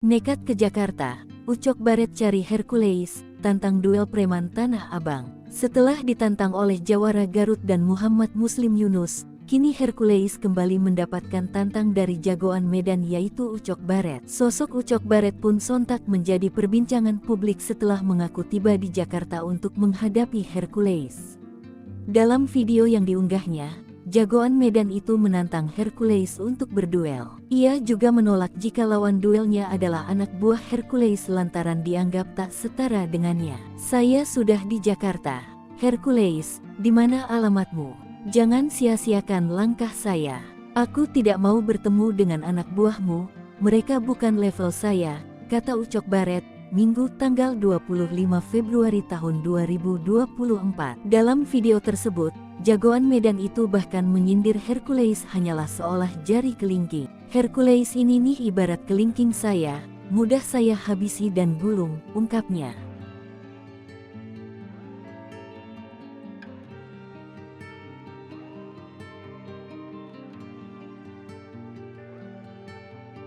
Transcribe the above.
Nekat ke Jakarta, Ucok Barét cari Hercules, tantang duel preman Tanah Abang. Setelah ditantang oleh Jawara Garut dan Muhammad Muslim Yunus, kini Hercules kembali mendapatkan tantang dari jagoan Medan yaitu Ucok Barét. Sosok Ucok Barét pun sontak menjadi perbincangan publik setelah mengaku tiba di Jakarta untuk menghadapi Hercules. Dalam video yang diunggahnya, jagoan Medan itu menantang Hercules untuk berduel. Ia juga menolak jika lawan duelnya adalah anak buah Hercules lantaran dianggap tak setara dengannya. "Saya sudah di Jakarta. Hercules, di mana alamatmu? Jangan sia-siakan langkah saya. Aku tidak mau bertemu dengan anak buahmu, mereka bukan level saya," kata Ucok Barét, Minggu tanggal 25 Februari tahun 2024. Dalam video tersebut, jagoan Medan itu bahkan menyindir Hercules hanyalah seolah jari kelingking. "Hercules ini nih ibarat kelingking saya, mudah saya habisi dan gulung," ungkapnya.